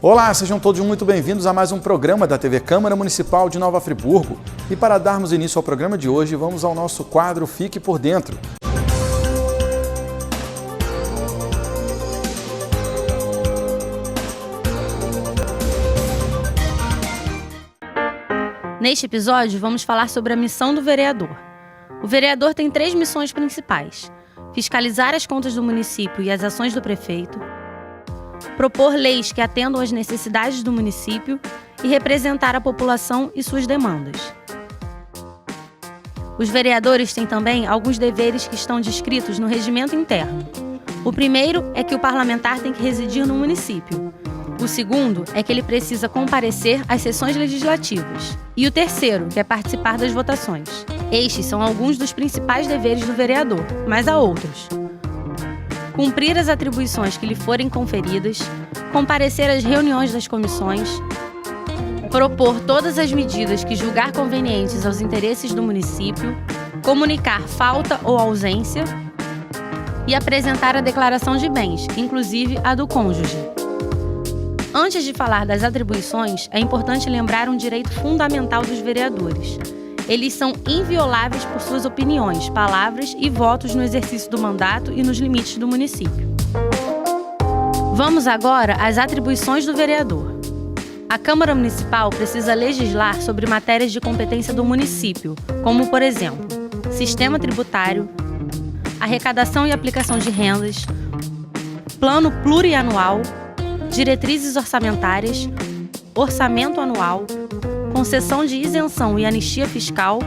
Olá, sejam todos muito bem-vindos a mais um programa da TV Câmara Municipal de Nova Friburgo. E para darmos início ao programa de hoje, vamos ao nosso quadro Fique por Dentro. Neste episódio, vamos falar sobre a missão do vereador. O vereador tem 3 missões principais: fiscalizar as contas do município e as ações do prefeito, propor leis que atendam às necessidades do município e representar a população e suas demandas. Os vereadores têm também alguns deveres que estão descritos no regimento interno. O primeiro é que o parlamentar tem que residir no município. O segundo é que ele precisa comparecer às sessões legislativas. E o terceiro, que é participar das votações. Estes são alguns dos principais deveres do vereador, mas há outros: cumprir as atribuições que lhe forem conferidas, comparecer às reuniões das comissões, propor todas as medidas que julgar convenientes aos interesses do município, comunicar falta ou ausência e apresentar a declaração de bens, inclusive a do cônjuge. Antes de falar das atribuições, é importante lembrar um direito fundamental dos vereadores. Eles são invioláveis por suas opiniões, palavras e votos no exercício do mandato e nos limites do município. Vamos agora às atribuições do vereador. A Câmara Municipal precisa legislar sobre matérias de competência do município, como, por exemplo, sistema tributário, arrecadação e aplicação de rendas, plano plurianual, diretrizes orçamentárias, orçamento anual, concessão de isenção e anistia fiscal,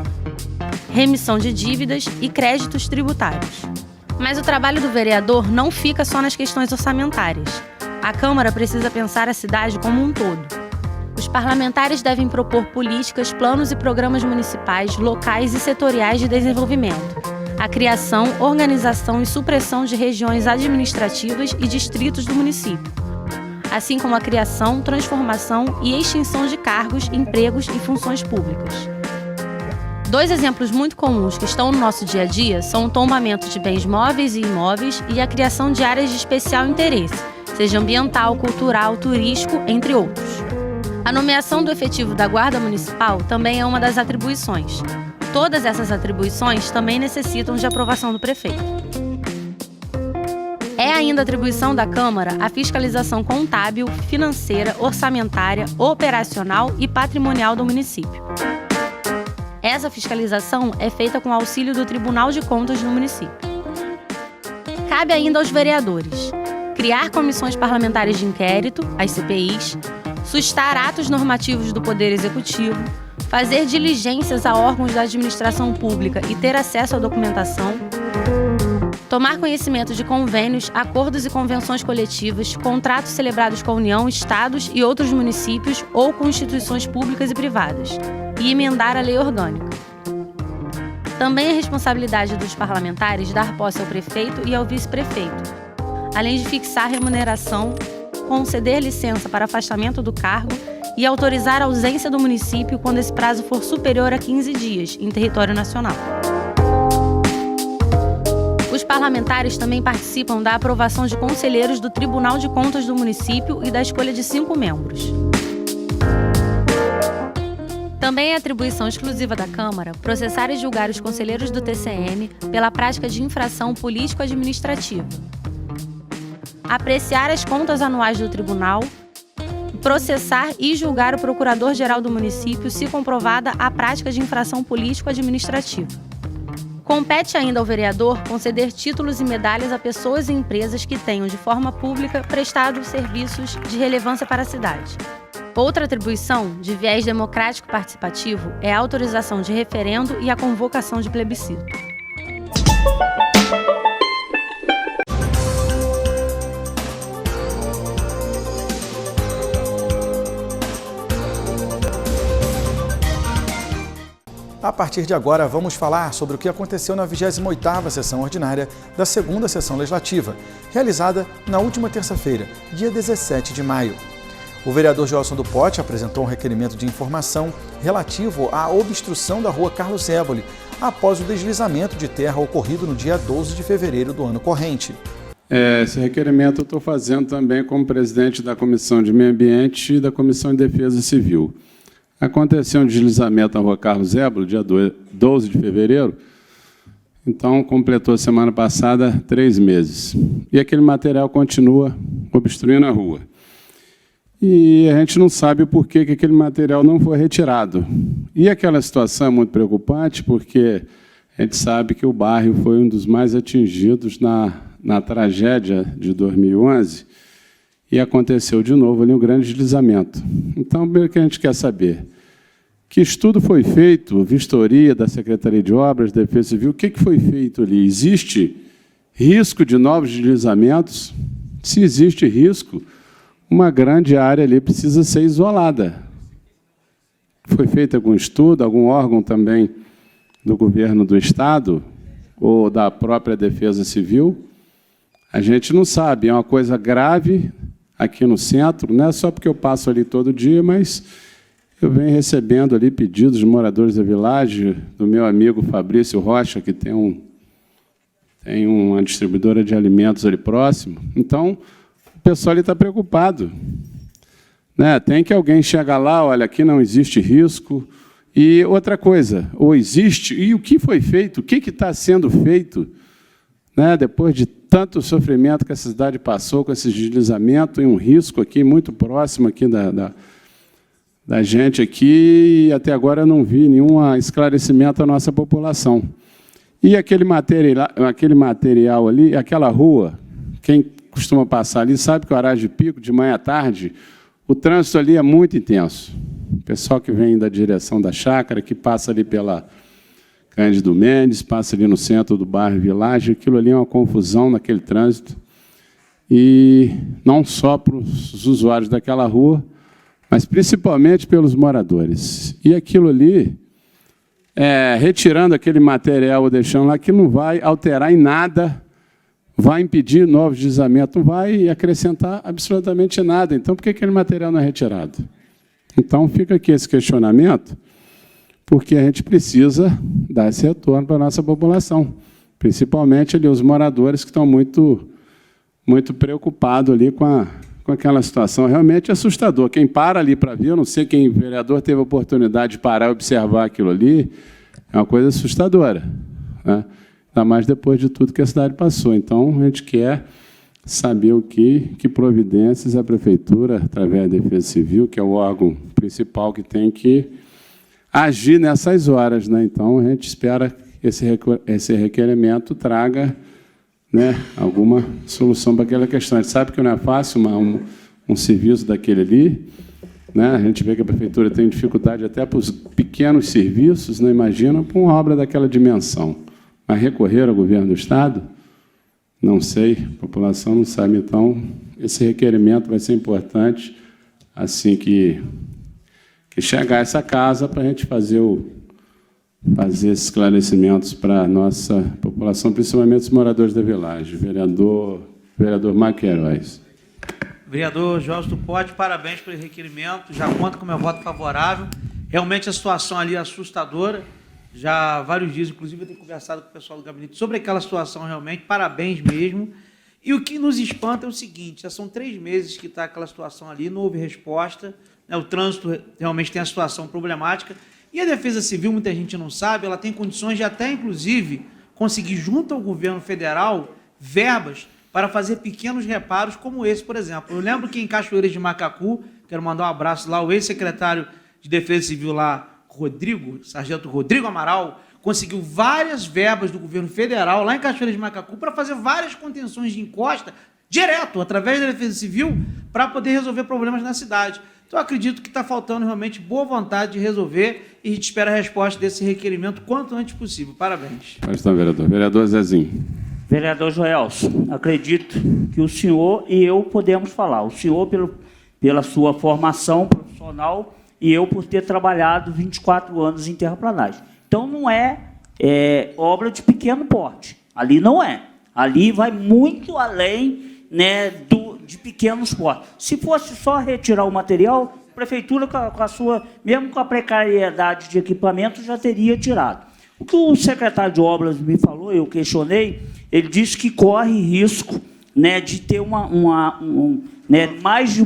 remissão de dívidas e créditos tributários. Mas o trabalho do vereador não fica só nas questões orçamentárias. A Câmara precisa pensar a cidade como um todo. Os parlamentares devem propor políticas, planos e programas municipais, locais e setoriais de desenvolvimento, a criação, organização e supressão de regiões administrativas e distritos do município, assim como a criação, transformação e extinção de cargos, empregos e funções públicas. 2 exemplos muito comuns que estão no nosso dia a dia são o tombamento de bens móveis e imóveis e a criação de áreas de especial interesse, seja ambiental, cultural, turístico, entre outros. A nomeação do efetivo da Guarda Municipal também é uma das atribuições. Todas essas atribuições também necessitam de aprovação do prefeito. É ainda atribuição da Câmara a fiscalização contábil, financeira, orçamentária, operacional e patrimonial do município. Essa fiscalização é feita com auxílio do Tribunal de Contas do município. Cabe ainda aos vereadores criar comissões parlamentares de inquérito, as CPIs, sustar atos normativos do Poder Executivo, fazer diligências a órgãos da administração pública e ter acesso à documentação, tomar conhecimento de convênios, acordos e convenções coletivas, contratos celebrados com a União, Estados e outros municípios ou com instituições públicas e privadas, e emendar a lei orgânica. Também é responsabilidade dos parlamentares dar posse ao prefeito e ao vice-prefeito, além de fixar remuneração, conceder licença para afastamento do cargo e autorizar a ausência do município quando esse prazo for superior a 15 dias em território nacional. Os parlamentares também participam da aprovação de conselheiros do Tribunal de Contas do município e da escolha de 5 membros. Também é atribuição exclusiva da Câmara processar e julgar os conselheiros do TCM pela prática de infração político-administrativa, apreciar as contas anuais do tribunal, processar e julgar o procurador-geral do município se comprovada a prática de infração político-administrativa. Compete ainda ao vereador conceder títulos e medalhas a pessoas e empresas que tenham, de forma pública, prestado serviços de relevância para a cidade. Outra atribuição, de viés democrático participativo, é a autorização de referendo e a convocação de plebiscito. A partir de agora, vamos falar sobre o que aconteceu na 28ª sessão ordinária da 2ª Sessão Legislativa, realizada na última terça-feira, dia 17 de maio. O vereador Joelson do Pote apresentou um requerimento de informação relativo à obstrução da rua Carlos Évoli, após o deslizamento de terra ocorrido no dia 12 de fevereiro do ano corrente. Esse requerimento eu estou fazendo também como presidente da Comissão de Meio Ambiente e da Comissão de Defesa Civil. Aconteceu um deslizamento na Rua Carlos Zébolo, dia 12 de fevereiro, então completou semana passada 3 meses. E aquele material continua obstruindo a rua. E a gente não sabe o porquê que aquele material não foi retirado. E aquela situação é muito preocupante, porque a gente sabe que o bairro foi um dos mais atingidos na tragédia de 2011, e aconteceu de novo ali um grande deslizamento. Então, o que a gente quer saber? Que estudo foi feito, vistoria da Secretaria de Obras, Defesa Civil, o que foi feito ali? Existe risco de novos deslizamentos? Se existe risco, uma grande área ali precisa ser isolada. Foi feito algum estudo, algum órgão também do governo do Estado ou da própria Defesa Civil? A gente não sabe, é uma coisa grave aqui no centro, não é só porque eu passo ali todo dia, mas eu venho recebendo ali pedidos de moradores da Village, do meu amigo Fabrício Rocha, que tem uma distribuidora de alimentos ali próximo. Então, o pessoal ali está preocupado, né? Tem que alguém chegar lá, olha, aqui não existe risco. E outra coisa, ou existe, e o que foi feito, o que está sendo feito, né, depois de tanto sofrimento que a cidade passou com esse deslizamento e um risco aqui muito próximo aqui da gente aqui, e até agora eu não vi nenhum esclarecimento à nossa população. E aquele material ali, aquela rua, quem costuma passar ali sabe que o horário de pico, de manhã à tarde, o trânsito ali é muito intenso. O pessoal que vem da direção da chácara, que passa ali pela Cândido Mendes, passa ali no centro do bairro Village, aquilo ali é uma confusão naquele trânsito. E não só para os usuários daquela rua, mas principalmente pelos moradores. E aquilo ali, retirando aquele material ou deixando lá, que não vai alterar em nada, vai impedir novos deslizamentos, não vai acrescentar absolutamente nada. Então, por que aquele material não é retirado? Então, fica aqui esse questionamento, porque a gente precisa dar esse retorno para a nossa população, principalmente ali os moradores que estão muito preocupados ali com aquela situação. Realmente assustador. Quem para ali para ver, eu não sei quem vereador teve a oportunidade de parar e observar aquilo ali, é uma coisa assustadora, né? Ainda mais depois de tudo que a cidade passou. Então, a gente quer saber que providências a Prefeitura, através da Defesa Civil, que é o órgão principal que tem que agir nessas horas, né? Então, a gente espera que esse requerimento traga, né, alguma solução para aquela questão. A gente sabe que não é fácil um serviço daquele ali, né? A gente vê que a Prefeitura tem dificuldade até para os pequenos serviços, né? Imagina para uma obra daquela dimensão. Mas recorrer ao governo do Estado? Não sei, a população não sabe. Então, esse requerimento vai ser importante assim que chegar a essa casa para a gente fazer esses esclarecimentos para a nossa população, principalmente os moradores da Village. Vereador Marco Queiroz. Vereador Jorge Tupote, parabéns pelo requerimento, já conto com meu voto favorável. Realmente a situação ali é assustadora. Já há vários dias, inclusive, eu tenho conversado com o pessoal do gabinete sobre aquela situação realmente, parabéns mesmo. E o que nos espanta é o seguinte, já são 3 meses que está aquela situação ali, não houve resposta, né? O trânsito realmente tem a situação problemática, e a Defesa Civil, muita gente não sabe, ela tem condições de até, inclusive, conseguir, junto ao governo federal, verbas para fazer pequenos reparos como esse, por exemplo. Eu lembro que em Cachoeiras de Macacu, quero mandar um abraço lá, o ex-secretário de Defesa Civil lá, Sargento Rodrigo Amaral, conseguiu várias verbas do governo federal lá em Cachoeiras de Macacu para fazer várias contenções de encosta direto, através da Defesa Civil, para poder resolver problemas na cidade. Então, eu acredito que está faltando realmente boa vontade de resolver e a gente espera a resposta desse requerimento quanto antes possível. Parabéns. Então, vereador. Vereador Zezinho. Vereador Joelson, acredito que o senhor e eu podemos falar. O senhor pela sua formação profissional e eu por ter trabalhado 24 anos em terraplanagem. Então, não é obra de pequeno porte. Ali não é. Ali vai muito além, né, de pequenos portes. Se fosse só retirar o material, a Prefeitura, mesmo com a precariedade de equipamento, já teria tirado. O que o secretário de Obras me falou, eu questionei, ele disse que corre risco né, de ter mais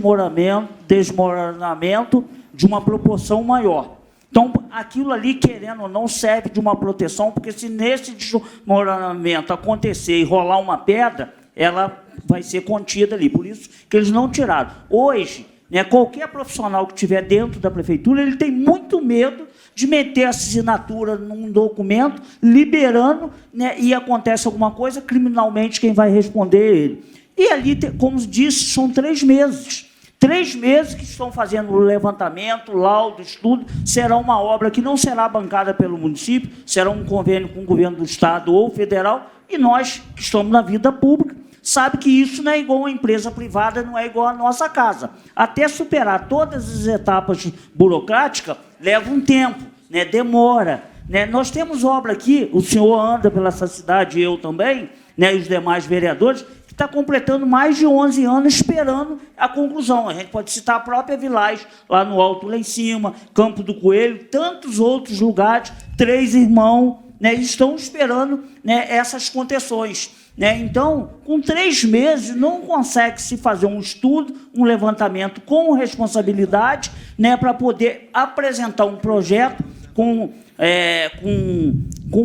desmoronamento de uma proporção maior. Então, aquilo ali, querendo ou não, serve de uma proteção, porque se nesse desmoronamento acontecer e rolar uma pedra, ela vai ser contida ali. Por isso que eles não tiraram. Hoje, né, qualquer profissional que estiver dentro da prefeitura, ele tem muito medo de meter a assinatura num documento, liberando, né, e acontece alguma coisa, criminalmente quem vai responder é ele. E ali, como disse, são 3 meses. 3 meses que estão fazendo o levantamento, laudo, estudo. Será uma obra que não será bancada pelo município, será um convênio com o governo do estado ou federal, e nós, que estamos na vida pública, sabe que isso não é igual a empresa privada, não é igual à nossa casa. Até superar todas as etapas burocráticas, leva um tempo, né? Demora. Né? Nós temos obra aqui, o senhor anda pela essa cidade, eu também, né? E os demais vereadores, que está completando mais de 11 anos esperando a conclusão. A gente pode citar a própria Vilagem, lá no alto, lá em cima, Campo do Coelho, tantos outros lugares, 3 irmãos, né? Estão esperando, né, essas contenções. Né? Então, com 3 meses, não consegue se fazer um estudo, um levantamento com responsabilidade, né, para poder apresentar um projeto com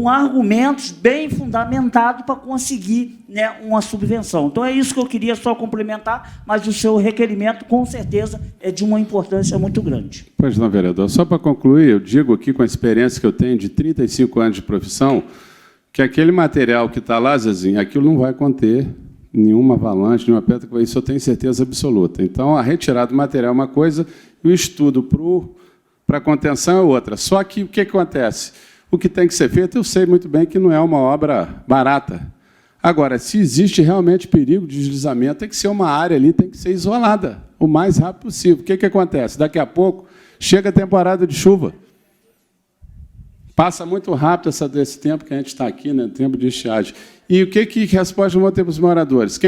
argumentos bem fundamentados para conseguir, né, uma subvenção. Então, é isso que eu queria só complementar, mas o seu requerimento, com certeza, é de uma importância muito grande. Pois não, vereador. Só para concluir, eu digo aqui, com a experiência que eu tenho de 35 anos de profissão, que aquele material que está lá, Zezinho, aquilo não vai conter nenhuma avalanche, nenhuma pedra, isso eu tenho certeza absoluta. Então, a retirada do material é uma coisa e o estudo para a contenção é outra. Só que o que acontece? O que tem que ser feito, eu sei muito bem que não é uma obra barata. Agora, se existe realmente perigo de deslizamento, tem que ser uma área ali, tem que ser isolada o mais rápido possível. O que acontece? Daqui a pouco, chega a temporada de chuva. Passa muito rápido esse tempo que a gente está aqui, né, tempo de estiagem. E o que resposta vão ter para os moradores?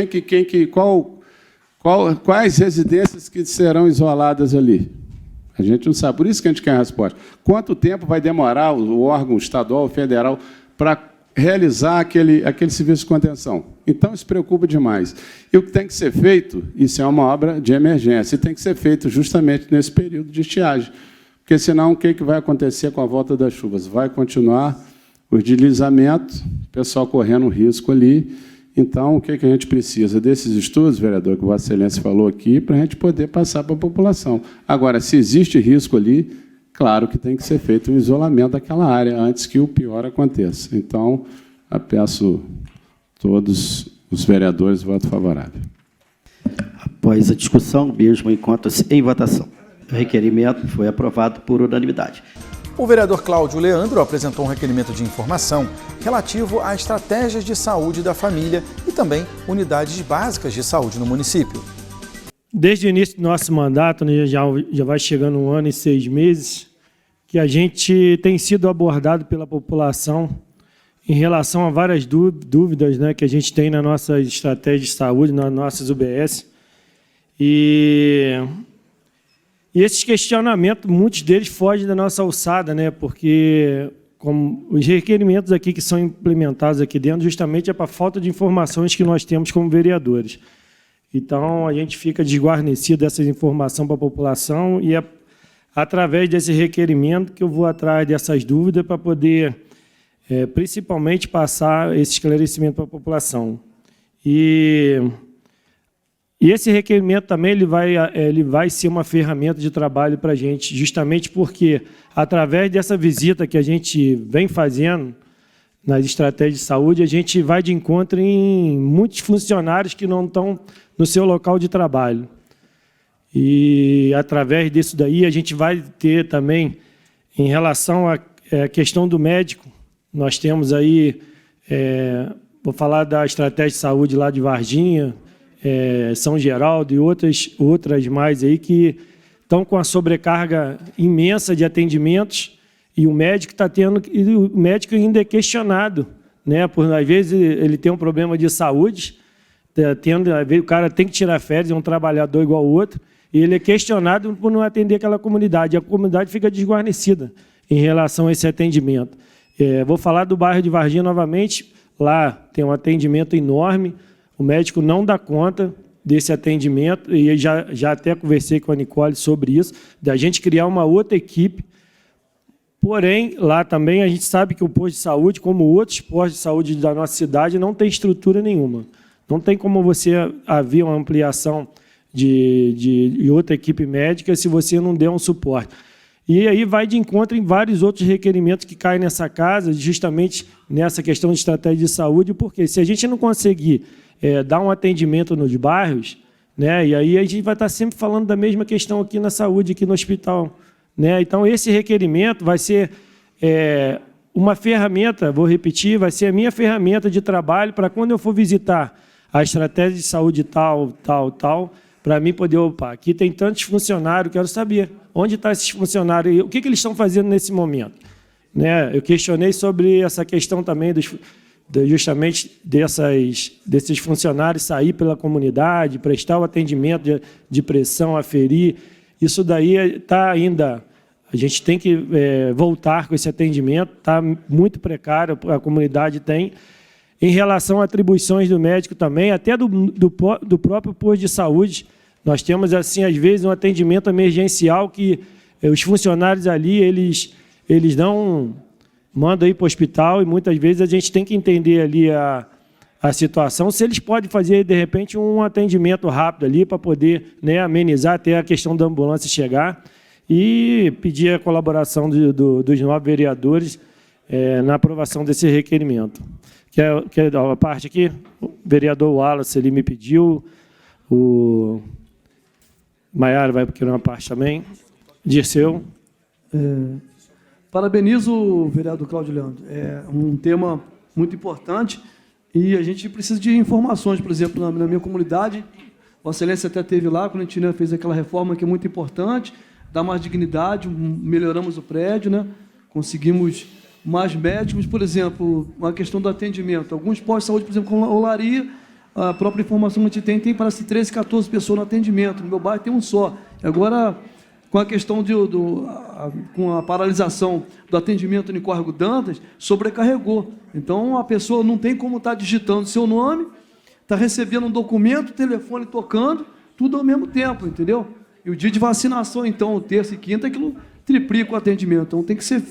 Quais residências que serão isoladas ali? A gente não sabe. Por isso que a gente quer a resposta. Quanto tempo vai demorar o órgão estadual ou federal para realizar aquele serviço de contenção? Então, isso preocupa demais. E o que tem que ser feito, isso é uma obra de emergência, e tem que ser feito justamente nesse período de estiagem. Porque, senão, o que vai acontecer com a volta das chuvas? Vai continuar o deslizamento, o pessoal correndo um risco ali. Então, o que a gente precisa? Desses estudos, vereador, que Vossa Excelência falou aqui, para a gente poder passar para a população. Agora, se existe risco ali, claro que tem que ser feito um isolamento daquela área antes que o pior aconteça. Então, eu peço a todos os vereadores voto favorável. Após a discussão, mesmo enquanto em votação. O requerimento foi aprovado por unanimidade. O vereador Cláudio Leandro apresentou um requerimento de informação relativo a estratégias de saúde da família e também unidades básicas de saúde no município. Desde o início do nosso mandato, né, já vai chegando 1 ano e 6 meses, que a gente tem sido abordado pela população em relação a várias dúvidas, né, que a gente tem na nossa estratégia de saúde, nas nossas UBS. E esses questionamentos, muitos deles fogem da nossa alçada, né? Porque como os requerimentos aqui que são implementados aqui dentro, justamente é para a falta de informações que nós temos como vereadores. Então, a gente fica desguarnecido dessas informações para a população e é através desse requerimento que eu vou atrás dessas dúvidas para poder, principalmente, passar esse esclarecimento para a população. E esse requerimento também ele vai ser uma ferramenta de trabalho para a gente, justamente porque, através dessa visita que a gente vem fazendo nas estratégias de saúde, a gente vai de encontro em muitos funcionários que não estão no seu local de trabalho. E, através disso daí, a gente vai ter também, em relação à questão do médico, nós temos aí, vou falar da estratégia de saúde lá de Varginha, São Geraldo e outras mais aí que estão com a sobrecarga imensa de atendimentos e o médico está tendo, e o médico ainda é questionado, né? Por às vezes ele tem um problema de saúde, às vezes o cara tem que tirar férias, é um trabalhador igual ao outro, e ele é questionado por não atender aquela comunidade. A comunidade fica desguarnecida em relação a esse atendimento. Vou falar do bairro de Varginha novamente. Lá tem um atendimento enorme. O médico não dá conta desse atendimento, e já até conversei com a Nicole sobre isso, da gente criar uma outra equipe. Porém, lá também a gente sabe que o posto de saúde, como outros postos de saúde da nossa cidade, não tem estrutura nenhuma. Não tem como você haver uma ampliação de outra equipe médica se você não der um suporte. E aí vai de encontro em vários outros requerimentos que caem nessa casa, justamente nessa questão de estratégia de saúde, porque se a gente não conseguir dar um atendimento nos bairros, né, e aí a gente vai estar sempre falando da mesma questão aqui na saúde, aqui no hospital, né? Então, esse requerimento vai ser uma ferramenta, vou repetir, vai ser a minha ferramenta de trabalho para quando eu for visitar a estratégia de saúde tal, para mim poder, aqui tem tantos funcionários, quero saber onde estão esses funcionários e o que eles estão fazendo nesse momento. Né? Eu questionei sobre essa questão também justamente desses funcionários sair pela comunidade, prestar o atendimento de pressão, aferir. Isso daí está ainda... A gente tem que voltar com esse atendimento, está muito precário, a comunidade tem. Em relação a atribuições do médico também, até do próprio posto de saúde, nós temos, assim, às vezes, um atendimento emergencial que os funcionários ali, eles não mandam ir para o hospital e muitas vezes a gente tem que entender ali a situação, se eles podem fazer, de repente, um atendimento rápido ali para poder, né, amenizar até a questão da ambulância chegar e pedir a colaboração dos 9 vereadores na aprovação desse requerimento. Quer dar uma parte aqui? O vereador Wallace, ele me pediu, o Maiara vai querer uma parte também. Dirceu. Parabenizo o vereador Cláudio Leandro. É um tema muito importante e a gente precisa de informações. Por exemplo, na minha comunidade, Vossa Excelência até esteve lá, quando a gente fez aquela reforma que é muito importante, dá mais dignidade, melhoramos o prédio, né? Conseguimos mais médicos, por exemplo, uma questão do atendimento. Alguns postos de saúde, por exemplo, como a Olaria, a própria informação que a gente tem parece 13, 14 pessoas no atendimento. No meu bairro tem um só. Agora, com a questão com a paralisação do atendimento no Córrego Dantas, sobrecarregou. Então, a pessoa não tem como estar digitando seu nome, está recebendo um documento, telefone tocando, tudo ao mesmo tempo, entendeu? E o dia de vacinação, então, terça e quinta, aquilo triplica o atendimento. Então, tem que ser...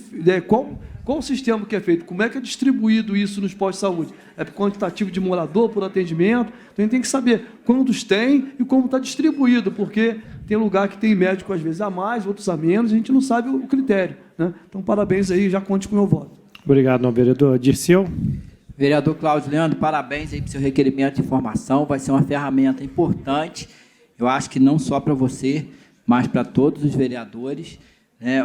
Qual o sistema que é feito? Como é que é distribuído isso nos postos de saúde? É por quantitativo de morador, por atendimento? Então, a gente tem que saber quantos tem e como está distribuído, porque tem lugar que tem médico, às vezes, a mais, outros a menos, a gente não sabe o critério. Né? Então, parabéns aí, já conte com o meu voto. Obrigado, vereador. Dirceu. Vereador Cláudio Leandro, parabéns aí pelo seu requerimento de informação, vai ser uma ferramenta importante, eu acho que não só para você, mas para todos os vereadores.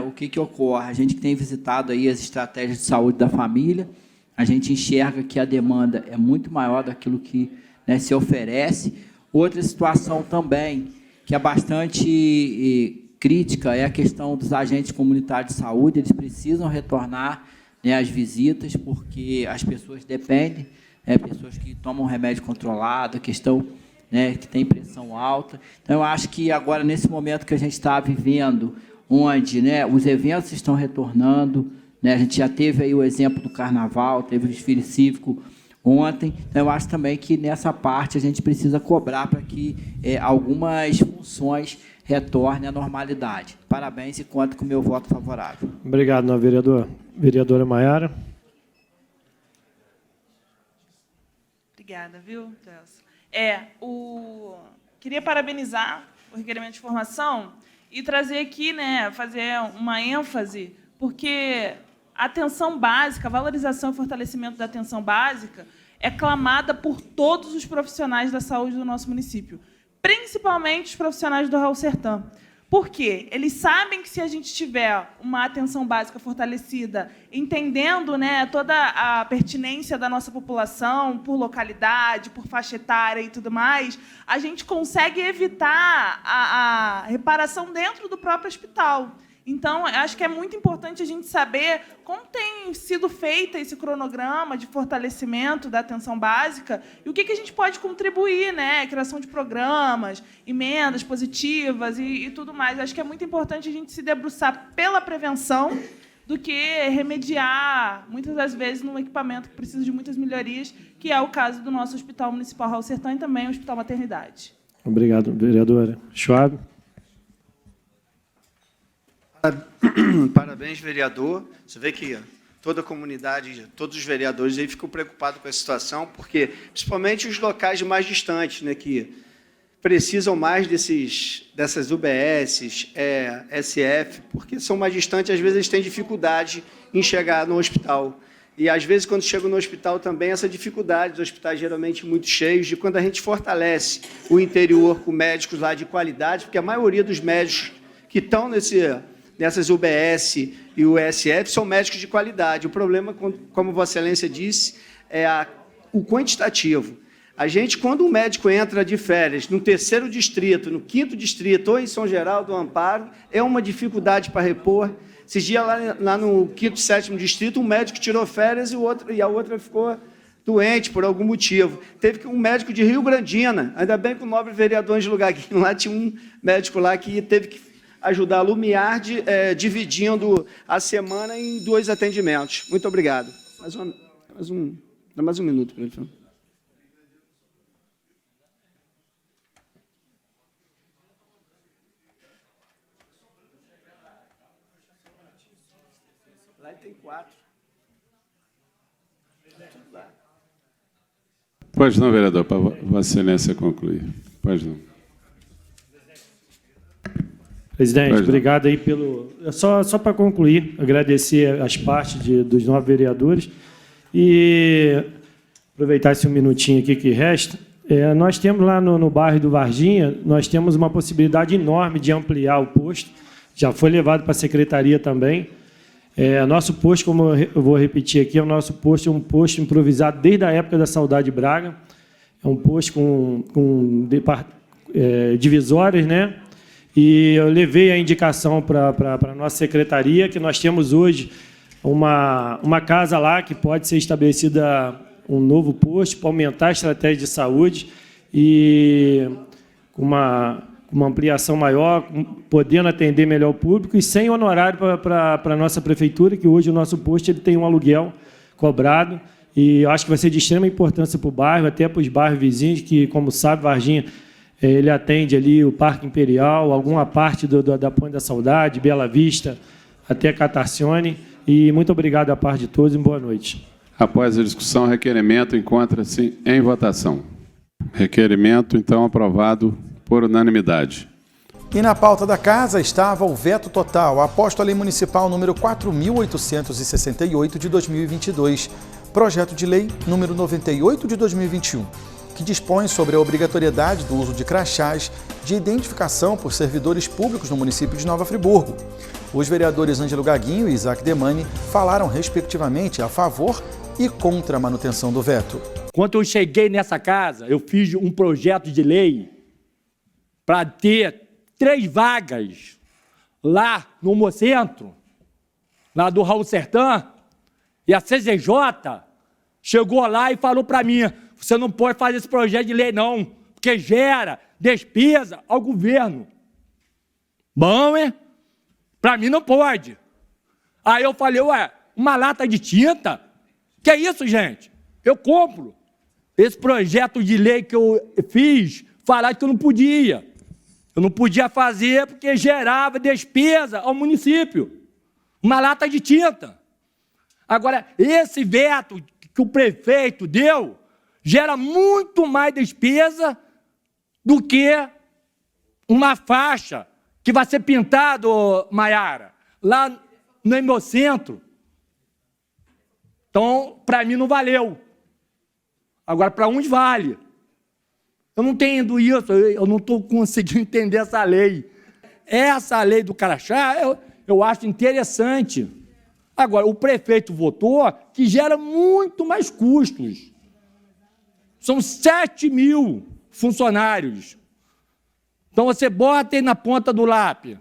O que ocorre? A gente que tem visitado aí as estratégias de saúde da família, a gente enxerga que a demanda é muito maior daquilo que se oferece. Outra situação também, que é bastante crítica, é a questão dos agentes comunitários de saúde, eles precisam retornar às visitas, porque as pessoas dependem, pessoas que tomam remédio controlado, a questão que tem pressão alta. Então, eu acho que agora, nesse momento que a gente está vivendo, onde os eventos estão retornando, a gente já teve aí o exemplo do Carnaval, teve o desfile cívico ontem, então eu acho também que nessa parte a gente precisa cobrar para que algumas funções retornem à normalidade. Parabéns e conto com o meu voto favorável. Obrigado, vereador. Vereadora Maiara. Obrigada, viu, Celso? Queria parabenizar o requerimento de informação e trazer aqui, fazer uma ênfase, porque a atenção básica, a valorização e fortalecimento da atenção básica é clamada por todos os profissionais da saúde do nosso município, principalmente os profissionais do Raul Sertã. Por quê? Eles sabem que se a gente tiver uma atenção básica fortalecida, entendendo toda a pertinência da nossa população, por localidade, por faixa etária e tudo mais, a gente consegue evitar a reparação dentro do próprio hospital. Então, acho que é muito importante a gente saber como tem sido feito esse cronograma de fortalecimento da atenção básica e o que a gente pode contribuir, criação de programas, emendas positivas e tudo mais. Acho que é muito importante a gente se debruçar pela prevenção, do que remediar, muitas das vezes, num equipamento que precisa de muitas melhorias, que é o caso do nosso Hospital Municipal Raul Sertão e também o Hospital Maternidade. Obrigado, vereadora. Schwab. Parabéns, vereador. Você vê que toda a comunidade, todos os vereadores aí ficam preocupados com a situação, porque, principalmente os locais mais distantes, né, que precisam mais dessas UBS, SF, porque são mais distantes, às vezes eles têm dificuldade em chegar no hospital. E, às vezes, quando chegam no hospital também, essa dificuldade, os hospitais geralmente muito cheios, de quando a gente fortalece o interior com médicos lá de qualidade, porque a maioria dos médicos que estão nessas UBS e o SF são médicos de qualidade. O problema, como Vossa Excelência disse, é o quantitativo. A gente, quando um médico entra de férias no 3º distrito, no 5º distrito ou em São Geraldo do Amparo, é uma dificuldade para repor. Esses dias, lá no 5º, 7º distrito, um médico tirou férias e a outra ficou doente por algum motivo. Teve um médico de Rio Grandina, ainda bem que o nobre vereador Ângelo Gaguinho, lá tinha um médico lá que teve que ajudar a Lumiar, dividindo a semana em 2 atendimentos. Muito obrigado. Mais um minuto para ele falar. Lá tem 4. Pois não, vereador, para Vossa Excelência concluir. Pois não. Presidente, obrigado aí pelo... Só para concluir, agradecer as partes dos 9 vereadores e aproveitar esse um minutinho aqui que resta. Nós temos lá no bairro do Varginha, nós temos uma possibilidade enorme de ampliar o posto, já foi levado para a secretaria também. Nosso posto, como eu vou repetir aqui, o nosso posto é um posto improvisado desde a época da Saudade Braga, é um posto com divisórias, né? E eu levei a indicação para a nossa secretaria, que nós temos hoje uma casa lá que pode ser estabelecida um novo posto para aumentar a estratégia de saúde e com uma ampliação maior, podendo atender melhor o público e sem honorário para a nossa prefeitura, que hoje o nosso posto ele tem um aluguel cobrado e eu acho que vai ser de extrema importância para o bairro, até para os bairros vizinhos, que, como sabe, Varginha, ele atende ali o Parque Imperial, alguma parte da Ponte da Saudade, Bela Vista, até Catarcione. E muito obrigado à parte de todos e boa noite. Após a discussão, o requerimento encontra-se em votação. Requerimento, então, aprovado por unanimidade. E na pauta da Casa estava o veto total aposto à Lei Municipal número 4.868 de 2022, projeto de lei número 98 de 2021, que dispõe sobre a obrigatoriedade do uso de crachás de identificação por servidores públicos no município de Nova Friburgo. Os vereadores Ângelo Gaguinho e Isaac Demani falaram, respectivamente, a favor e contra a manutenção do veto. Quando eu cheguei nessa casa, eu fiz um projeto de lei para ter 3 vagas lá no Hemocentro, lá do Raul Sertão, e a CCJ chegou lá e falou para mim: você não pode fazer esse projeto de lei, não, porque gera despesa ao governo. Bom, hein? Para mim não pode. Aí eu falei: ué, uma lata de tinta? Que é isso, gente? Eu compro. Esse projeto de lei que eu fiz, falar que eu não podia. Eu não podia fazer porque gerava despesa ao município. Uma lata de tinta. Agora, esse veto que o prefeito deu gera muito mais despesa do que uma faixa que vai ser pintada, Maiara, lá no Hemocentro. Então, para mim não valeu. Agora, para uns vale. Eu não entendo isso, eu não estou conseguindo entender essa lei. Essa lei do crachá, eu acho interessante. Agora, o prefeito votou que gera muito mais custos. São 7 mil funcionários. Então, você bota aí na ponta do lápis.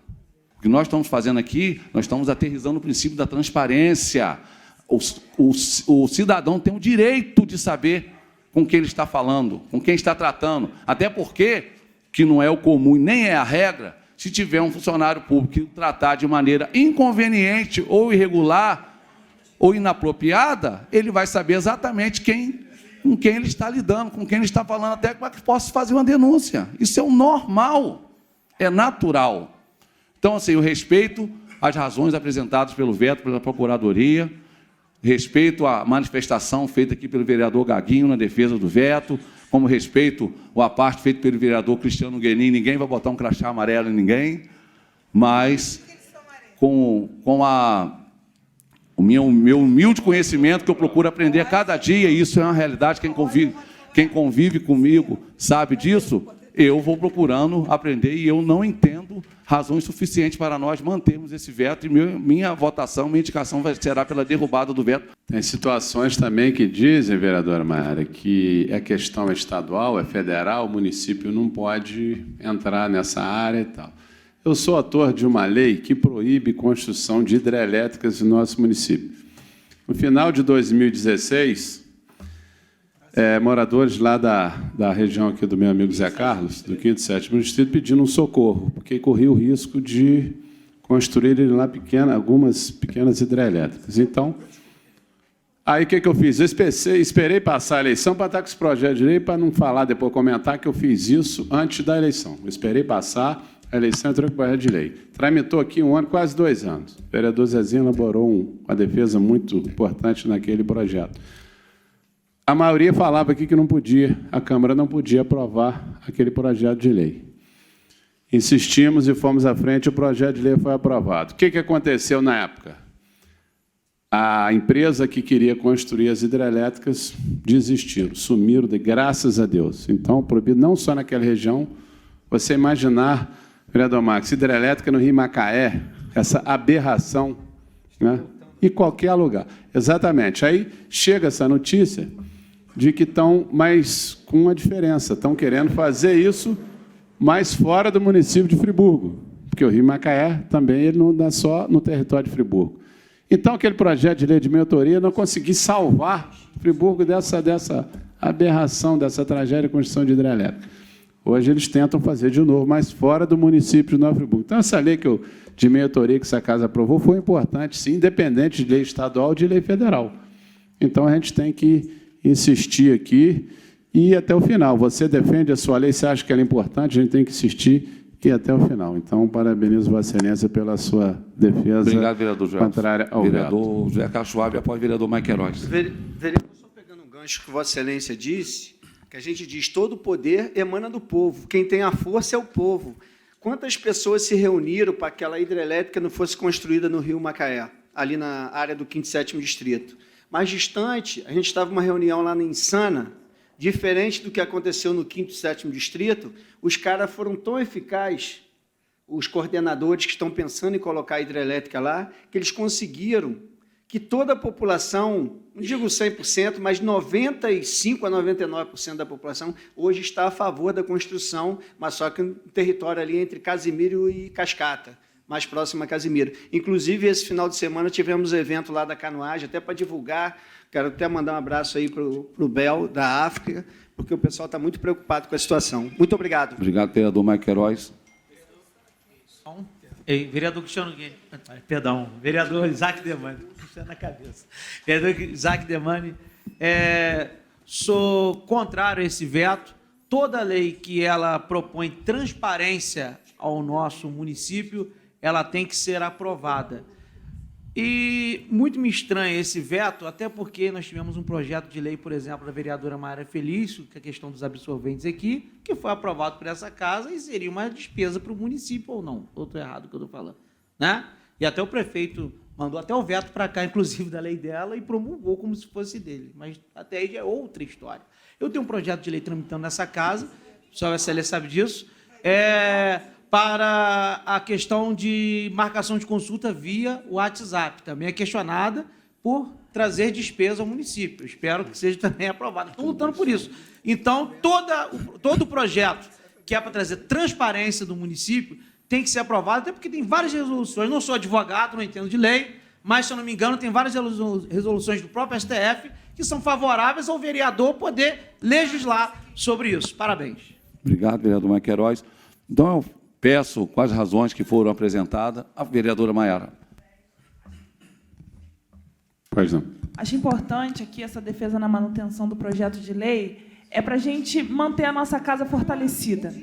O que nós estamos fazendo aqui, nós estamos aterrissando o princípio da transparência. O cidadão tem o direito de saber com quem ele está falando, com quem está tratando. Até porque, que não é o comum e nem é a regra, se tiver um funcionário público que tratar de maneira inconveniente ou irregular ou inapropriada, ele vai saber exatamente com quem ele está lidando, com quem ele está falando, até para que possa fazer uma denúncia. Isso é o normal, é natural. Então, assim, eu respeito as razões apresentadas pelo veto, pela Procuradoria, respeito a manifestação feita aqui pelo vereador Gaguinho na defesa do veto, como respeito a parte feita pelo vereador Cristiano Guenin, ninguém vai botar um crachá amarelo em ninguém, mas com o meu humilde conhecimento, que eu procuro aprender a cada dia, e isso é uma realidade, quem convive comigo sabe disso, eu vou procurando aprender, e eu não entendo razões suficientes para nós mantermos esse veto, e minha votação, minha indicação será pela derrubada do veto. Tem situações também que dizem, vereadora Mayara, que a questão é estadual, é federal, o município não pode entrar nessa área e tal. Eu sou autor de uma lei que proíbe construção de hidrelétricas no nosso município. No final de 2016, moradores lá da região aqui do meu amigo Zé Carlos, do 5º e 7º distrito, pedindo um socorro, porque corria o risco de construírem lá algumas pequenas hidrelétricas. Então, aí o que eu fiz? Eu esperei passar a eleição para estar com esse projeto de lei, para não falar, depois comentar que eu fiz isso antes da eleição. Eu esperei passar a eleição, entrou com o projeto de lei. Tramitou aqui 1 ano, quase 2 anos. O vereador Zezinho elaborou uma defesa muito importante naquele projeto. A maioria falava aqui que não podia, a Câmara não podia aprovar aquele projeto de lei. Insistimos e fomos à frente, o projeto de lei foi aprovado. O que aconteceu na época? A empresa que queria construir as hidrelétricas desistiram, sumiram, graças a Deus. Então, proibido não só naquela região, você imaginar, vereador Max, hidrelétrica no Rio Macaé, essa aberração, né? Em qualquer lugar. Exatamente. Aí chega essa notícia de que estão mais com uma diferença, estão querendo fazer isso mais fora do município de Friburgo, porque o Rio Macaé também ele não dá só no território de Friburgo. Então, aquele projeto de lei de minha autoria não consegui salvar Friburgo dessa aberração, dessa tragédia de construção de hidrelétrica. Hoje eles tentam fazer de novo, mas fora do município de Nova Friburgo. Então, essa lei de minha autoria que essa casa aprovou foi importante, sim, independente de lei estadual ou de lei federal. Então, a gente tem que insistir aqui e ir até o final. Você defende a sua lei, você acha que ela é importante, a gente tem que insistir e ir até o final. Então, parabenizo Vossa Excelência pela sua defesa. Obrigado, vereador Joel. Contrária ao vereador José Carlos Schwab, após o vereador Mike Heróis. Vereador, só pegando um gancho que Vossa Excelência disse, que a gente diz, todo o poder emana do povo, quem tem a força é o povo. Quantas pessoas se reuniram para que aquela hidrelétrica não fosse construída no Rio Macaé, ali na área do 5º e 7º distrito? Mais distante, a gente estava numa reunião lá na Insana, diferente do que aconteceu no 5º e 7º distrito, os caras foram tão eficazes, os coordenadores que estão pensando em colocar a hidrelétrica lá, que eles conseguiram que toda a população, não digo 100%, mas 95% a 99% da população hoje está a favor da construção, mas só que no território ali entre Casimiro e Cascata, mais próximo a Casimiro. Inclusive, esse final de semana tivemos um evento lá da canoagem, até para divulgar, quero até mandar um abraço aí para o Bel, da África, porque o pessoal está muito preocupado com a situação. Muito obrigado. Obrigado, vereador Mike Heróis. Vereador Cristiano Guenin, perdão, vereador Isaac Demani, puxando na cabeça. Vereador Isaac Demani, sou contrário a esse veto. Toda lei que ela propõe transparência ao nosso município, ela tem que ser aprovada. E muito me estranha esse veto, até porque nós tivemos um projeto de lei, por exemplo, da vereadora Mayara Felício, que é a questão dos absorventes aqui, que foi aprovado por essa casa e seria uma despesa para o município ou não. Ou estou errado o que eu estou falando, né? E até o prefeito mandou até o veto para cá, inclusive, da lei dela, e promulgou como se fosse dele. Mas até aí já é outra história. Eu tenho um projeto de lei tramitando nessa casa, o senhor Excelência sabe disso, para a questão de marcação de consulta via WhatsApp. Também é questionada por trazer despesa ao município. Espero que seja também aprovado. Estou lutando por isso. Então, todo o projeto que é para trazer transparência do município tem que ser aprovado, até porque tem várias resoluções. Não sou advogado, não entendo de lei, mas, se eu não me engano, tem várias resoluções do próprio STF que são favoráveis ao vereador poder legislar sobre isso. Parabéns. Obrigado, vereador Mike Heróis. Então, peço, com as razões que foram apresentadas, a vereadora Maiara. Pois não. Acho importante aqui essa defesa na manutenção do projeto de lei, é para a gente manter a nossa casa fortalecida.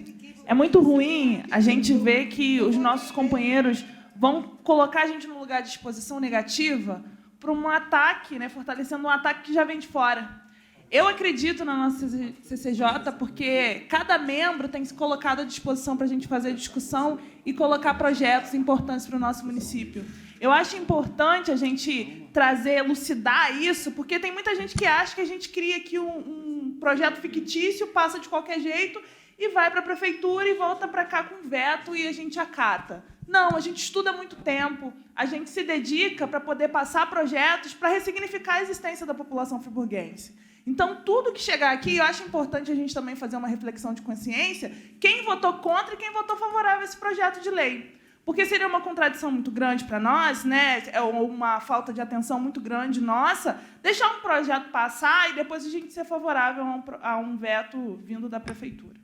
É muito ruim a gente ver que os nossos companheiros vão colocar a gente no lugar de exposição negativa para um ataque, né, fortalecendo um ataque que já vem de fora. Eu acredito na nossa CCJ porque cada membro tem se colocado à disposição para a gente fazer discussão e colocar projetos importantes para o nosso município. Eu acho importante a gente trazer, elucidar isso, porque tem muita gente que acha que a gente cria aqui um projeto fictício, passa de qualquer jeito e vai para a prefeitura e volta para cá com veto e a gente acata. Não, a gente estuda há muito tempo, a gente se dedica para poder passar projetos para ressignificar a existência da população friburguense. Então, tudo que chegar aqui, eu acho importante a gente também fazer uma reflexão de consciência, quem votou contra e quem votou favorável a esse projeto de lei. Porque seria uma contradição muito grande para nós, né? É uma falta de atenção muito grande nossa, deixar um projeto passar e depois a gente ser favorável a um veto vindo da prefeitura.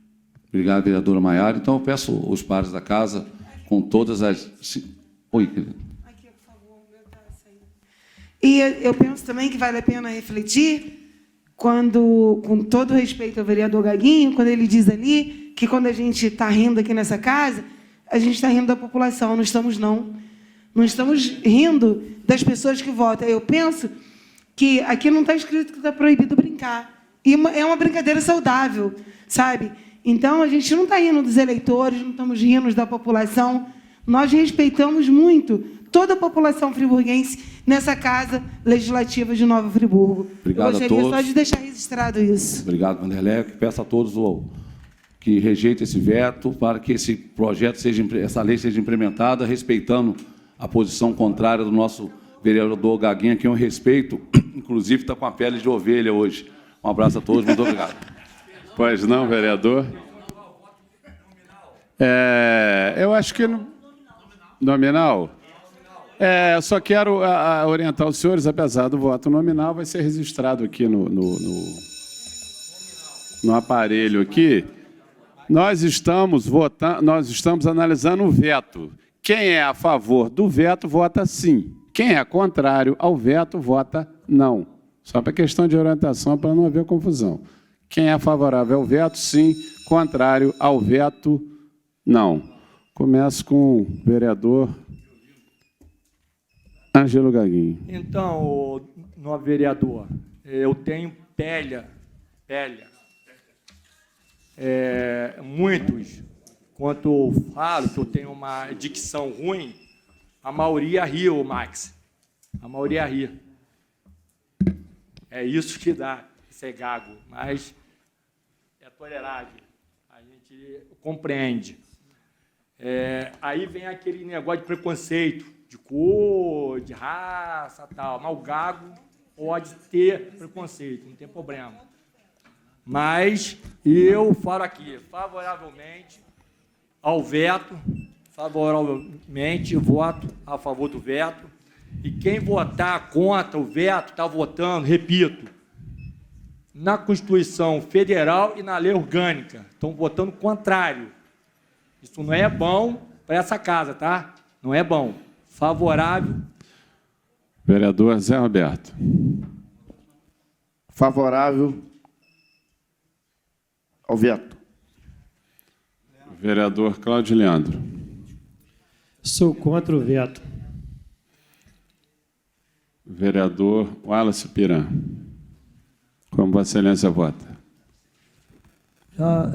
Obrigado, vereadora Maiara. Então, eu peço os pares da casa com todas as... Oi, querida. Aqui, por favor, o meu está saindo. E eu penso também que vale a pena refletir quando, com todo respeito ao vereador Gaguinho, quando ele diz ali que quando a gente está rindo aqui nessa casa, a gente está rindo da população, não estamos, não. Não estamos rindo das pessoas que votam. Eu penso que aqui não está escrito que está proibido brincar. E é uma brincadeira saudável, sabe? Então, a gente não está rindo dos eleitores, não estamos rindo da população. Nós respeitamos muito toda a população friburguense nessa Casa Legislativa de Nova Friburgo. Obrigado Eu gostaria a todos. só de deixar registrado isso. Obrigado, Vanderlei. Peço a todos que rejeitem esse veto para que esse projeto essa lei seja implementada, respeitando a posição contrária do nosso vereador Gaguinha, que eu respeito, inclusive está com a pele de ovelha hoje. Um abraço a todos, muito obrigado. Pois não, vereador? Eu acho que... Nominal? Eu só quero orientar os senhores, apesar do voto nominal, vai ser registrado aqui no aparelho aqui. Nós estamos analisando o veto. Quem é a favor do veto, vota sim. Quem é contrário ao veto, vota não. Só para questão de orientação, para não haver confusão. Quem é favorável ao veto, sim. Contrário ao veto, não. Começo com o vereador Ângelo Gaguinho. Então, novo vereador, eu tenho pele. Muitos, quando eu falo que eu tenho uma dicção ruim, a maioria ri, Max. A maioria ri. É isso que dá ser gago, mas é tolerável. A gente compreende. Aí vem aquele negócio de preconceito, de cor, de raça, tal. Mas o gago pode ter preconceito, não tem problema. Mas eu falo aqui, favoravelmente ao veto, favoravelmente voto a favor do veto. E quem votar contra o veto está votando, repito, na Constituição Federal e na lei orgânica. Estão votando contrário. Isso não é bom para essa casa, tá? Não é bom. Favorável. Vereador Zé Roberto. Favorável ao veto. Vereador Cláudio Leandro. Sou contra o veto. Vereador Wallace Piran. Como Vossa Excelência vota? Já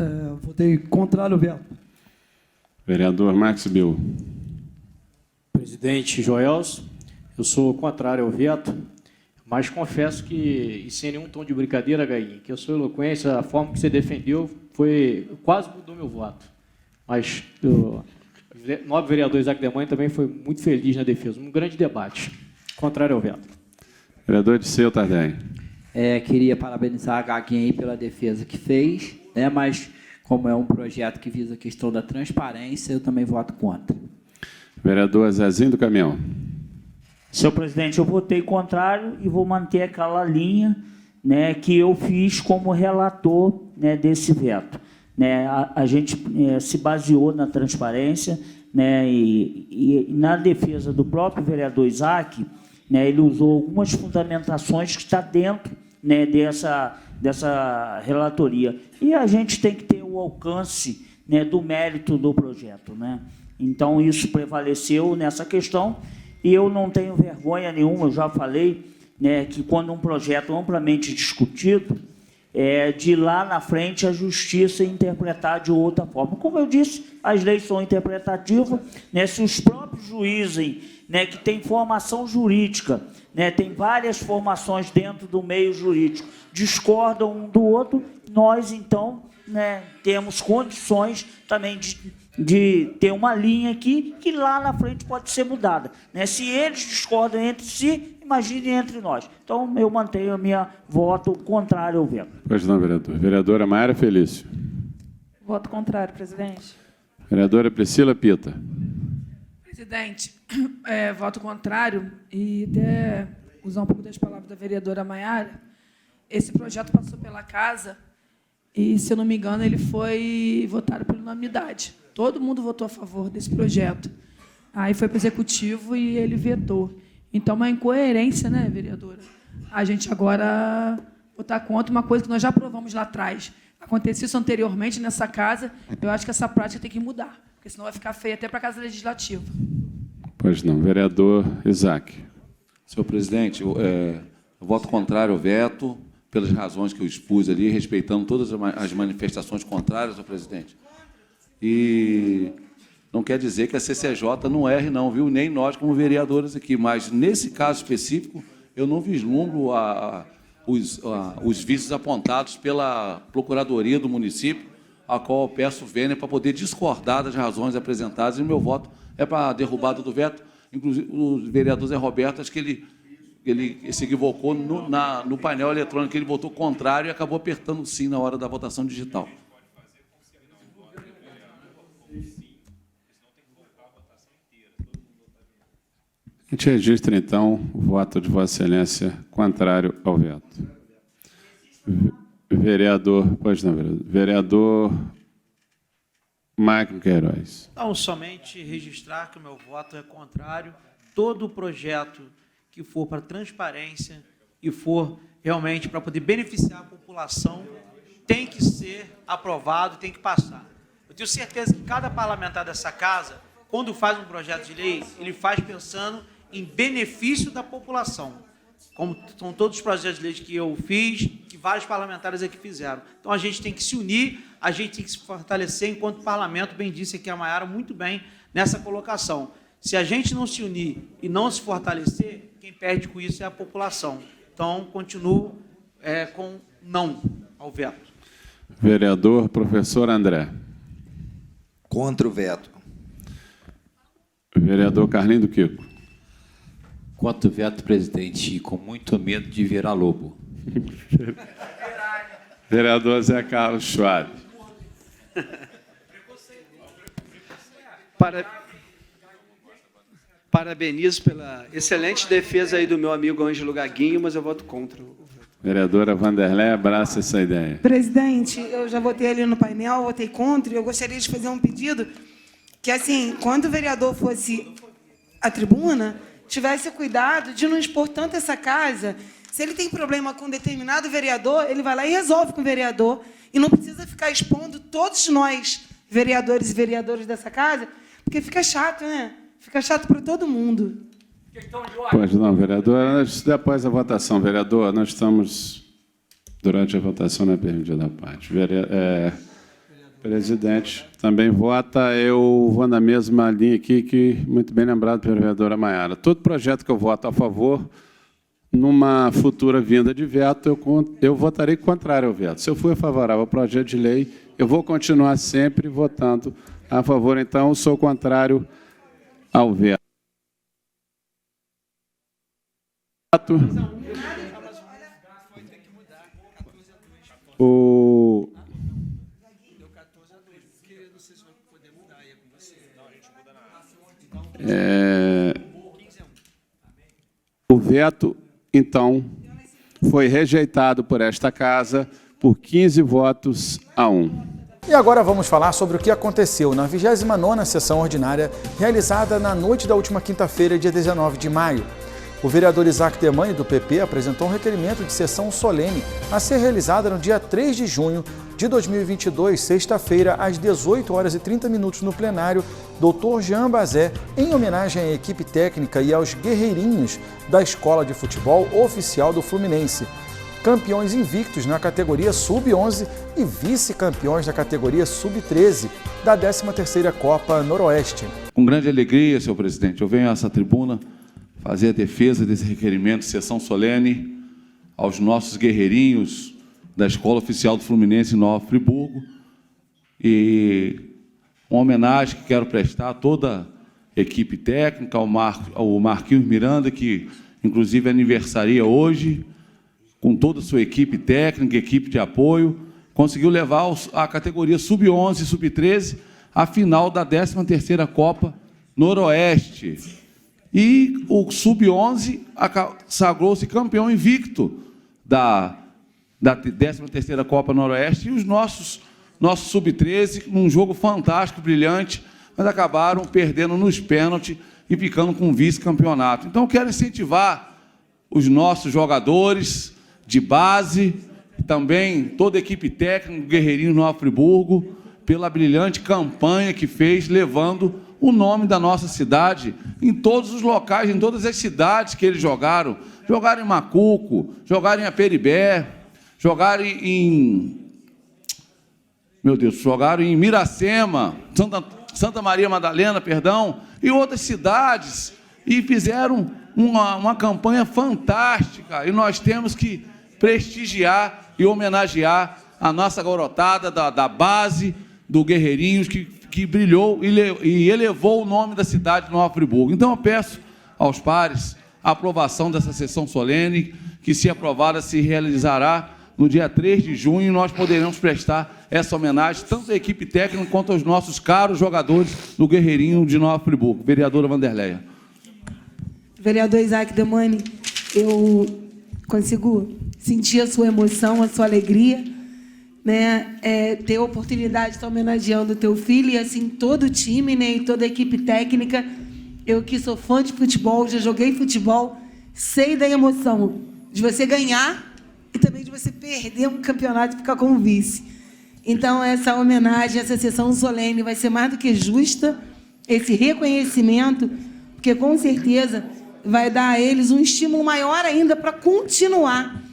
votei contrário ao veto. Vereador Max Bill. Presidente Joelson, eu sou contrário ao veto, mas confesso que, e sem nenhum tom de brincadeira, Gaguinho, que a sua eloquência, a forma que você defendeu, quase mudou meu voto. Mas o nobre vereador Isaac Demanha também foi muito feliz na defesa. Um grande debate. Contrário ao veto. Vereador Disseu Tardelli. Queria parabenizar a Gaguinha aí pela defesa que fez, né? Mas como é um projeto que visa a questão da transparência, eu também voto contra. Vereador Zezinho do Caminhão. Senhor presidente, eu votei contrário e vou manter aquela linha, né, que eu fiz como relator, né, desse veto. né, a gente se baseou na transparência, né, e na defesa do próprio vereador Isaac, né, ele usou algumas fundamentações que está dentro, né, dessa relatoria. E a gente tem que ter o alcance, né, do mérito do projeto, né? Então, isso prevaleceu nessa questão, e eu não tenho vergonha nenhuma, eu já falei, né, que quando um projeto amplamente discutido, de lá na frente a justiça interpretar de outra forma. Como eu disse, as leis são interpretativas, né, se os próprios juízes, né, que têm formação jurídica, né, tem várias formações dentro do meio jurídico, discordam um do outro, nós, então, né, temos condições também de ter uma linha aqui que lá na frente pode ser mudada, né? Se eles discordam entre si, imagine entre nós. Então, eu mantenho a minha voto contrário ao veto. Pois não, vereador. Vereadora Mayara Felício. Voto contrário, presidente. Vereadora Priscila Pita. Presidente, voto contrário, e até usar um pouco das palavras da vereadora Mayara. Esse projeto passou pela casa e, se eu não me engano, ele foi votado por unanimidade. Todo mundo votou a favor desse projeto. Aí foi para o executivo e ele vetou. Então, uma incoerência, né, vereadora? A gente agora votar contra uma coisa que nós já aprovamos lá atrás. Aconteceu isso anteriormente nessa casa, eu acho que essa prática tem que mudar, porque senão vai ficar feia até para a Casa Legislativa. Pois não. Vereador Isaac. Senhor presidente, eu voto contrário ao veto, pelas razões que eu expus ali, respeitando todas as manifestações contrárias ao presidente. E não quer dizer que a CCJ não erre, não, viu? Nem nós, como vereadores aqui. Mas, nesse caso específico, eu não vislumbro os vícios apontados pela Procuradoria do município, a qual eu peço vênia para poder discordar das razões apresentadas. E o meu voto é para a derrubada do veto. Inclusive, o vereador Zé Roberto, acho que ele se equivocou no painel eletrônico, ele votou contrário e acabou apertando sim na hora da votação digital. A gente registra, então, o voto de Vossa Excelência contrário ao veto. Vereador, pois não, vereador Maicon Queiroz. Então, somente registrar que o meu voto é contrário. Todo projeto que for para transparência e for realmente para poder beneficiar a população tem que ser aprovado, tem que passar. Eu tenho certeza que cada parlamentar dessa casa, quando faz um projeto de lei, ele faz pensando em benefício da população, como são todos os projetos de lei que eu fiz, que vários parlamentares aqui fizeram. Então, a gente tem que se unir, a gente tem que se fortalecer enquanto parlamento, bem disse aqui a Mayara, muito bem nessa colocação. Se a gente não se unir e não se fortalecer, quem perde com isso é a população. Então, continuo com não ao veto. Vereador professor André. Contra o veto. Vereador Carlinho do Quico. Contra o veto, presidente, e com muito medo de virar lobo. Vereador Zé Carlos Schwab. Parabenizo pela excelente defesa aí do meu amigo Ângelo Gaguinho, mas eu voto contra. Vereadora Vanderlei, abraça essa ideia. Presidente, eu já votei ali no painel, votei contra, e eu gostaria de fazer um pedido que, assim, quando o vereador fosse à tribuna, tivesse cuidado de não expor tanto essa casa. Se ele tem problema com um determinado vereador, ele vai lá e resolve com o vereador, e não precisa ficar expondo todos nós, vereadores e vereadoras dessa casa, porque fica chato, né? Fica chato para todo mundo. Pois não, vereador. Depois da votação, vereador, nós estamos, durante a votação, não é permitida a parte. Presidente também vota, eu vou na mesma linha aqui, que muito bem lembrado pela vereadora Mayara. Todo projeto que eu voto a favor, numa futura vinda de veto, eu votarei contrário ao veto. Se eu for favorável ao projeto de lei, eu vou continuar sempre votando a favor. Então, eu sou contrário ao veto. O veto, então, foi rejeitado por esta casa por 15 votos a 1. E agora vamos falar sobre o que aconteceu na 29ª sessão ordinária realizada na noite da última quinta-feira, dia 19 de maio. O vereador Isaac Demani, do PP, apresentou um requerimento de sessão solene a ser realizada no dia 3 de junho de 2022, sexta-feira, às 18h30 no plenário, Dr. Jean Bazé, em homenagem à equipe técnica e aos guerreirinhos da Escola de Futebol Oficial do Fluminense, campeões invictos na categoria Sub-11 e vice-campeões da categoria Sub-13 da 13ª Copa Noroeste. Com grande alegria, senhor presidente, eu venho a essa tribuna fazer a defesa desse requerimento de sessão solene aos nossos guerreirinhos da Escola Oficial do Fluminense em Nova Friburgo, e uma homenagem que quero prestar a toda a equipe técnica, ao Marquinhos Miranda, que inclusive aniversaria hoje, com toda a sua equipe técnica, equipe de apoio, conseguiu levar a categoria Sub-11 e Sub-13 à final da 13ª Copa Noroeste. E o Sub-11 sagrou-se campeão invicto da 13ª Copa Noroeste, e os nossos Sub-13, num jogo fantástico, brilhante, mas acabaram perdendo nos pênaltis e ficando com vice-campeonato. Então, eu quero incentivar os nossos jogadores de base, também toda a equipe técnica do Guerreirinho Nova Friburgo, pela brilhante campanha que fez, levando o nome da nossa cidade em todos os locais, em todas as cidades que eles jogaram. Jogaram em Macuco, jogaram em Aperibé, jogaram jogaram em Miracema, Santa Maria Madalena, e outras cidades, e fizeram uma campanha fantástica, e nós temos que prestigiar e homenagear a nossa garotada da base do Guerreirinhos, que brilhou e elevou o nome da cidade de Nova Friburgo. Então, eu peço aos pares a aprovação dessa sessão solene, que, se aprovada, se realizará no dia 3 de junho, e nós poderemos prestar essa homenagem tanto à equipe técnica quanto aos nossos caros jogadores do Guerreirinho de Nova Friburgo. Vereadora Vanderleia. Vereador Isaac Demani, eu consigo sentir a sua emoção, a sua alegria, né? Ter a oportunidade de estar homenageando o teu filho, e assim todo o time, né? E toda a equipe técnica. Eu que sou fã de futebol, já joguei futebol, sei da emoção de você ganhar e também de você perder um campeonato e ficar como vice. Então, essa homenagem, essa sessão solene vai ser mais do que justa, esse reconhecimento, porque, com certeza, vai dar a eles um estímulo maior ainda para continuar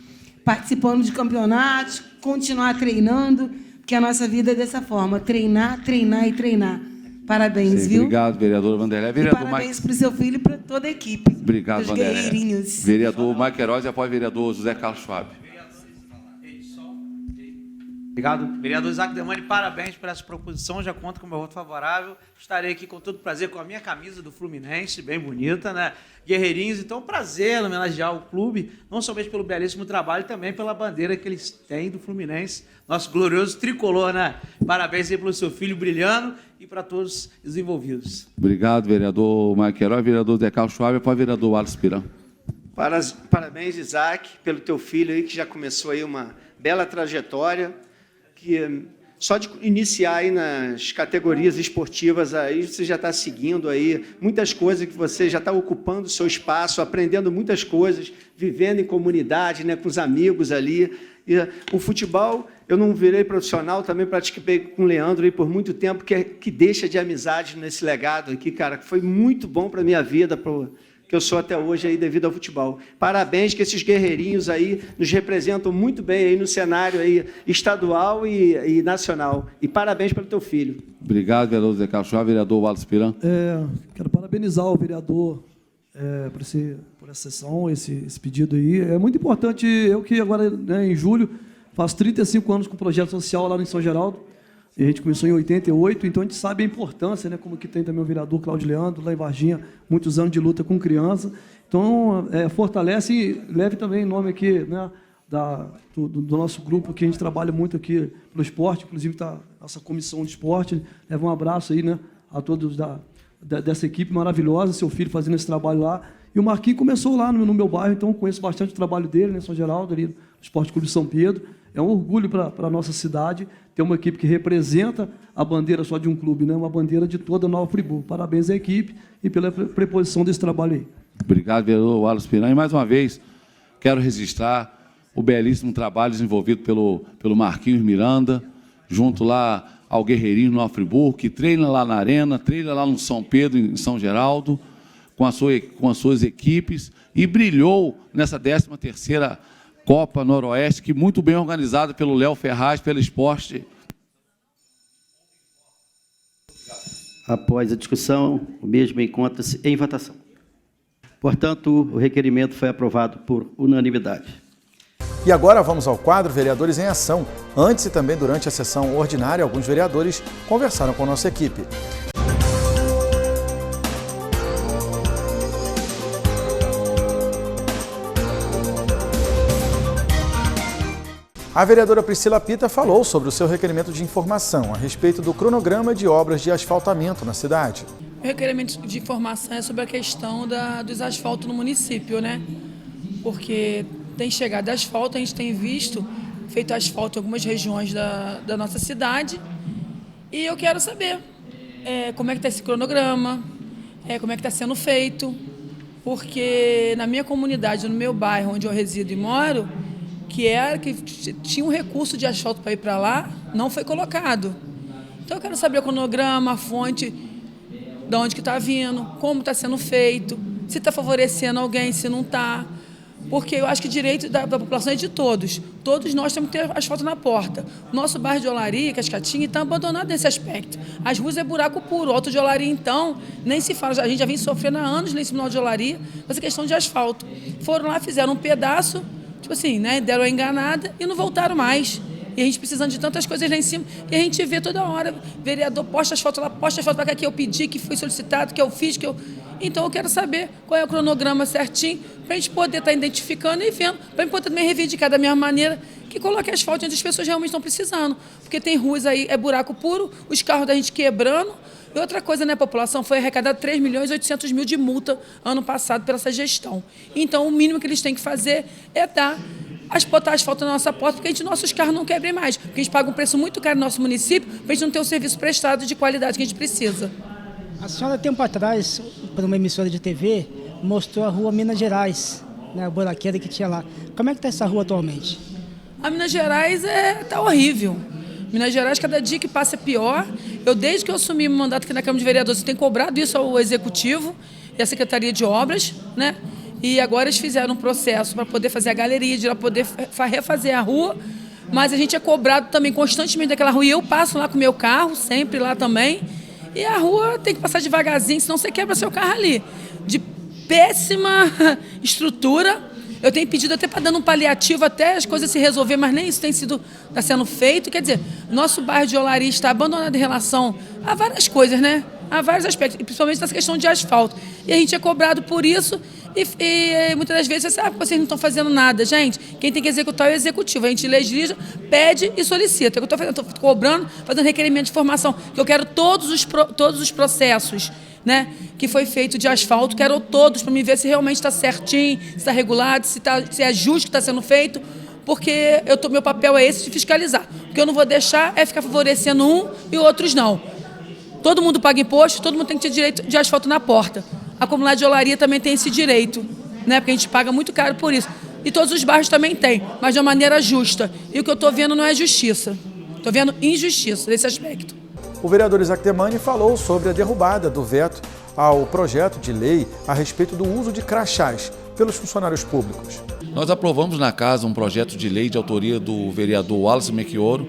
participando de campeonatos, continuar treinando, porque a nossa vida é dessa forma, treinar, treinar e treinar. Parabéns, Sim, viu? Obrigado, vereador Vanderleia. Parabéns para o seu filho e para toda a equipe. Obrigado, dos Vanderleia. guerreirinhos. Vereador Mike Queiroz e após vereador José Carlos Schwab. Obrigado. Vereador Isaac Demani, parabéns por essa proposição, já conto com o meu voto favorável. Estarei aqui com todo prazer com a minha camisa do Fluminense, bem bonita, né? Guerreirinhos, então prazer homenagear o clube, não somente pelo belíssimo trabalho, também pela bandeira que eles têm do Fluminense, nosso glorioso tricolor, né? Parabéns aí pelo seu filho brilhando e para todos os envolvidos. Obrigado, vereador Mike Queiroz, vereador Zé Carlos Schwab e após vereador Wallace Piran. Parabéns, Isaac, pelo teu filho aí, que já começou aí uma bela trajetória, que só de iniciar aí nas categorias esportivas, aí você já está seguindo aí muitas coisas, que você já está ocupando o seu espaço, aprendendo muitas coisas, vivendo em comunidade, né, com os amigos ali. E o futebol, eu não virei profissional, também pratiquei com o Leandro aí por muito tempo, que deixa de amizade nesse legado aqui, cara, que foi muito bom para a minha vida, que eu sou até hoje aí devido ao futebol. Parabéns, que esses guerreirinhos aí nos representam muito bem aí no cenário aí estadual e nacional. E parabéns pelo teu filho. Obrigado, vereador Zé Carlos Schwab, vereador Wallace Piran. Quero parabenizar o vereador por essa sessão, esse pedido aí. É muito importante, eu que agora, né, em julho, faço 35 anos com projeto social lá em São Geraldo. E a gente começou em 88, então a gente sabe a importância, né, como que tem também o vereador Cláudio Leandro, lá em Varginha, muitos anos de luta com criança. Então, fortalece e leve também em nome aqui, né, do nosso grupo, que a gente trabalha muito aqui pelo esporte, inclusive está a nossa comissão de esporte. Leva um abraço aí, né, a todos dessa equipe maravilhosa, seu filho fazendo esse trabalho lá. E o Marquinhos começou lá no meu bairro, então eu conheço bastante o trabalho dele, né, São Geraldo, ali no Esporte Clube São Pedro. É um orgulho para a nossa cidade ter uma equipe que representa a bandeira só de um clube, né, uma bandeira de toda Nova Friburgo. Parabéns à equipe e pela preposição desse trabalho aí. Obrigado, vereador Wallace Piranha. E, mais uma vez, quero registrar o belíssimo trabalho desenvolvido pelo Marquinhos Miranda, junto lá ao Guerreirinho Nova Friburgo, que treina lá na Arena, treina lá no São Pedro, em São Geraldo, com as suas equipes, e brilhou nessa 13ª Copa Noroeste, que muito bem organizada pelo Léo Ferraz, pelo esporte. Após a discussão, o mesmo encontra-se em votação. Portanto, o requerimento foi aprovado por unanimidade. E agora vamos ao quadro Vereadores em Ação. Antes e também durante a sessão ordinária, alguns vereadores conversaram com a nossa equipe. A vereadora Priscila Pita falou sobre o seu requerimento de informação a respeito do cronograma de obras de asfaltamento na cidade. O requerimento de informação é sobre a questão dos asfaltos no município, né? Porque tem chegado asfalto, a gente tem feito asfalto em algumas regiões da nossa cidade. E eu quero saber como é que está esse cronograma, como é que está sendo feito. Porque na minha comunidade, no meu bairro, onde eu resido e moro, que tinha um recurso de asfalto para ir para lá, não foi colocado. Então eu quero saber o cronograma, a fonte, de onde que está vindo, como está sendo feito, se está favorecendo alguém, se não está. Porque eu acho que o direito da população é de todos. Todos nós temos que ter asfalto na porta. O nosso bairro de Olaria, Cascatinha, está abandonado nesse aspecto. As ruas é buraco puro. O Alto de Olaria, então, nem se fala. A gente já vem sofrendo há anos nesse Alto de Olaria essa questão de asfalto. Foram lá, fizeram um pedaço, tipo assim, né, deram a enganada e não voltaram mais. E a gente precisando de tantas coisas lá em cima. E a gente vê toda hora, vereador posta asfalto lá, posta asfalto para cá, que eu pedi, que foi solicitado, que eu fiz, que eu... Então eu quero saber qual é o cronograma certinho, para a gente poder estar identificando e vendo, para a gente poder também reivindicar da mesma maneira que coloque asfalto onde as pessoas realmente estão precisando. Porque tem ruas aí, é buraco puro, os carros da gente quebrando. E outra coisa, né, a população foi arrecadada 3.800.000 de multa ano passado pela essa gestão. Então o mínimo que eles têm que fazer é botar asfalto na nossa porta, porque nossos carros não quebrem mais. Porque a gente paga um preço muito caro no nosso município, para a gente não ter o serviço prestado de qualidade que a gente precisa. A senhora, tempo atrás, para uma emissora de TV, mostrou a rua Minas Gerais, né, a buraqueira que tinha lá. Como é que está essa rua atualmente? A Minas Gerais está horrível. Minas Gerais, cada dia que passa é pior. Eu, desde que eu assumi meu mandato aqui na Câmara de Vereadores, eu tenho cobrado isso ao Executivo e à Secretaria de Obras, né? E agora eles fizeram um processo para poder fazer a galeria, de lá poder refazer a rua, mas a gente é cobrado também constantemente daquela rua. E eu passo lá com o meu carro, sempre lá também, e a rua tem que passar devagarzinho, senão você quebra seu carro ali. De péssima estrutura. Eu tenho pedido até para dando um paliativo até as coisas se resolver, mas nem isso está sendo feito. Quer dizer, nosso bairro de Olaria está abandonado em relação a várias coisas, né? A vários aspectos, principalmente nessa questão de asfalto. E a gente é cobrado por isso e muitas das vezes você sabe que vocês não estão fazendo nada. Gente, quem tem que executar é o Executivo. A gente legisla, pede e solicita. É o que eu estou fazendo, estou cobrando, fazendo requerimento de informação. Que eu quero todos os processos, né, que foi feito de asfalto, quero todos para me ver se realmente está certinho, se está regulado, se é justo que está sendo feito, porque meu papel é esse de fiscalizar. O que eu não vou deixar é ficar favorecendo um e outros não. Todo mundo paga imposto, todo mundo tem que ter direito de asfalto na porta. A comunidade de Olaria também tem esse direito, né, porque a gente paga muito caro por isso. E todos os bairros também têm, mas de uma maneira justa. E o que eu estou vendo não é justiça, estou vendo injustiça nesse aspecto. O vereador Isaac Demani falou sobre a derrubada do veto ao projeto de lei a respeito do uso de crachás pelos funcionários públicos. Nós aprovamos na casa um projeto de lei de autoria do vereador Wallace Mequioro,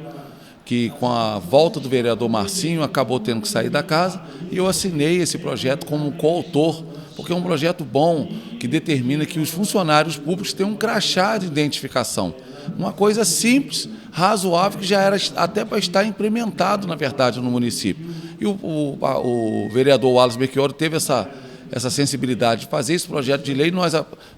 que com a volta do vereador Marcinho acabou tendo que sair da casa, e eu assinei esse projeto como coautor, porque é um projeto bom que determina que os funcionários públicos tenham um crachá de identificação. Uma coisa simples, razoável, que já era até para estar implementado, na verdade, no município. E o vereador Wallace Becchioro teve essa sensibilidade de fazer esse projeto de lei,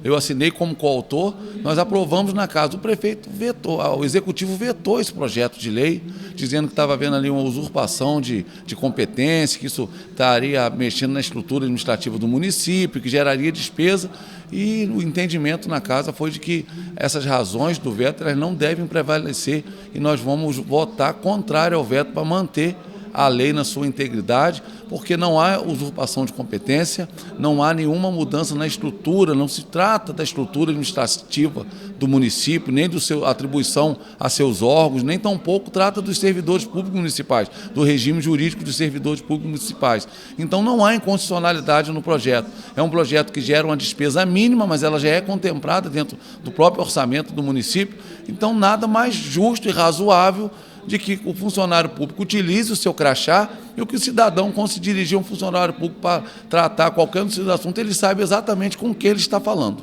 eu assinei como coautor, nós aprovamos na casa. O prefeito vetou, o executivo vetou esse projeto de lei, dizendo que estava havendo ali uma usurpação de competência, que isso estaria mexendo na estrutura administrativa do município, que geraria despesa, e o entendimento na casa foi de que essas razões do veto elas não devem prevalecer e nós vamos votar contrário ao veto para manter a lei na sua integridade, porque não há usurpação de competência, não há nenhuma mudança na estrutura, não se trata da estrutura administrativa do município, nem da sua atribuição a seus órgãos, nem tampouco trata dos servidores públicos municipais, do regime jurídico dos servidores públicos municipais. Então não há inconstitucionalidade no projeto. É um projeto que gera uma despesa mínima, mas ela já é contemplada dentro do próprio orçamento do município, então nada mais justo e razoável de que o funcionário público utilize o seu crachá e o que o cidadão, quando se dirigir a um funcionário público para tratar qualquer um assunto, ele sabe exatamente com o que ele está falando.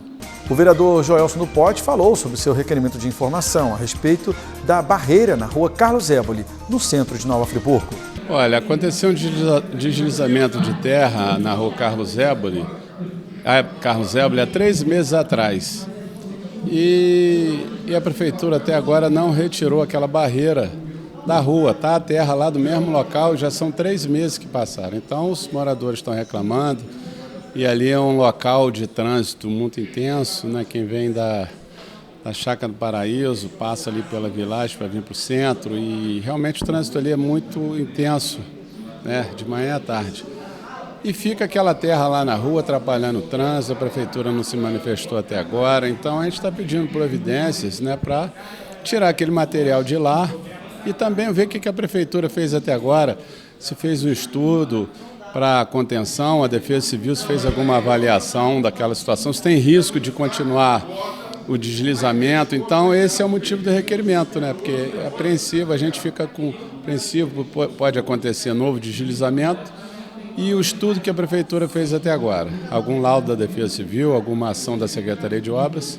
O vereador Joelson do Pote falou sobre o seu requerimento de informação a respeito da barreira na rua Carlos Éboli, no centro de Nova Friburgo. Olha, aconteceu um deslizamento de terra na rua Carlos Éboli há 3 meses atrás. E a prefeitura até agora não retirou aquela barreira da rua, tá? A terra lá do mesmo local, já são 3 meses que passaram. Então os moradores estão reclamando e ali é um local de trânsito muito intenso, né? Quem vem da Chácara do Paraíso passa ali pela Vilagem para vir para o centro e realmente o trânsito ali é muito intenso, né? De manhã à tarde. E fica aquela terra lá na rua atrapalhando o trânsito, a prefeitura não se manifestou até agora, então a gente está pedindo providências, né, para tirar aquele material de lá e também ver o que a prefeitura fez até agora, se fez um estudo para a contenção, a Defesa Civil, se fez alguma avaliação daquela situação, se tem risco de continuar o deslizamento. Então esse é o motivo do requerimento, né, porque é apreensivo, a gente fica apreensivo, pode acontecer novo deslizamento. E o estudo que a prefeitura fez até agora, algum laudo da Defesa Civil, alguma ação da Secretaria de Obras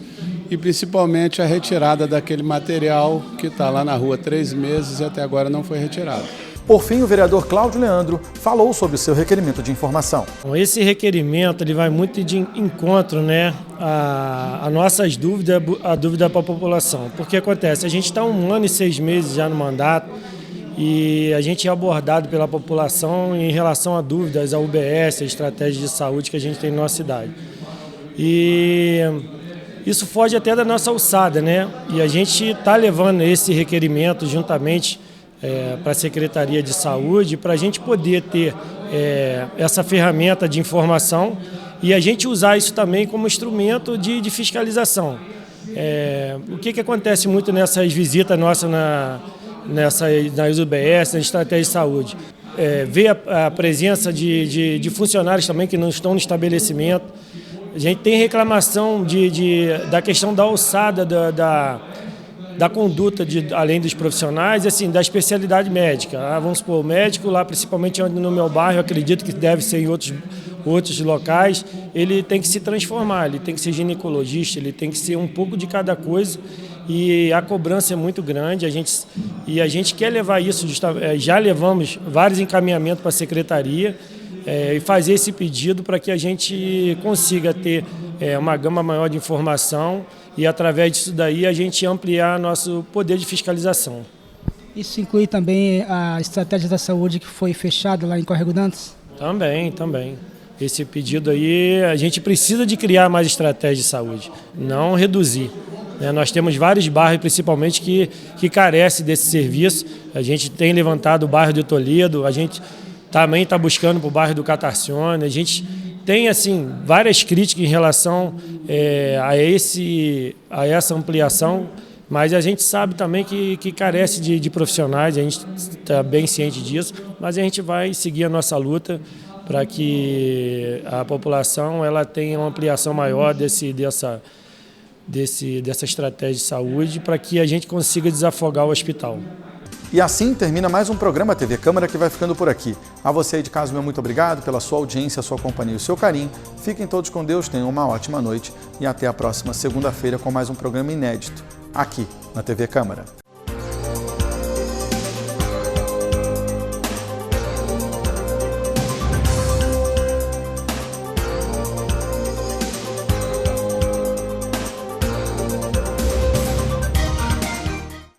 e principalmente a retirada daquele material que está lá na rua há 3 meses e até agora não foi retirado. Por fim, o vereador Cláudio Leandro falou sobre o seu requerimento de informação. Esse requerimento ele vai muito de encontro, né, a nossas dúvidas, a dúvida para a população. Porque acontece, a gente está 1 ano e 6 meses já no mandato, e a gente é abordado pela população em relação a dúvidas, a UBS, a estratégia de saúde que a gente tem na nossa cidade. E isso foge até da nossa alçada, né? E a gente está levando esse requerimento juntamente para a Secretaria de Saúde para a gente poder ter essa ferramenta de informação e a gente usar isso também como instrumento de fiscalização. O que acontece muito nessas visitas nossas nas UBS, na estratégia de saúde. Ver a presença de funcionários também que não estão no estabelecimento. A gente tem reclamação da questão da alçada da conduta, além dos profissionais, assim, da especialidade médica. Vamos supor, o médico lá, principalmente no meu bairro, acredito que deve ser em outros locais, ele tem que se transformar, ele tem que ser ginecologista, ele tem que ser um pouco de cada coisa. E a cobrança é muito grande, a gente quer levar isso, já levamos vários encaminhamentos para a secretaria e fazer esse pedido para que a gente consiga ter uma gama maior de informação e através disso daí a gente ampliar nosso poder de fiscalização. Isso inclui também a estratégia da saúde que foi fechada lá em Córrego Dantas? Também. Esse pedido aí, a gente precisa de criar mais estratégia de saúde, não reduzir. Nós temos vários bairros, principalmente, que carecem desse serviço. A gente tem levantado o bairro de Toledo, a gente também está buscando para o bairro do Catarcione. A gente tem assim, várias críticas em relação a essa ampliação, mas a gente sabe também que carece de profissionais, a gente está bem ciente disso, mas a gente vai seguir a nossa luta para que a população ela tenha uma ampliação maior dessa estratégia de saúde para que a gente consiga desafogar o hospital. E assim termina mais um programa TV Câmara que vai ficando por aqui. A você aí de casa, meu muito obrigado pela sua audiência, a sua companhia e o seu carinho. Fiquem todos com Deus, tenham uma ótima noite e até a próxima segunda-feira com mais um programa inédito aqui na TV Câmara.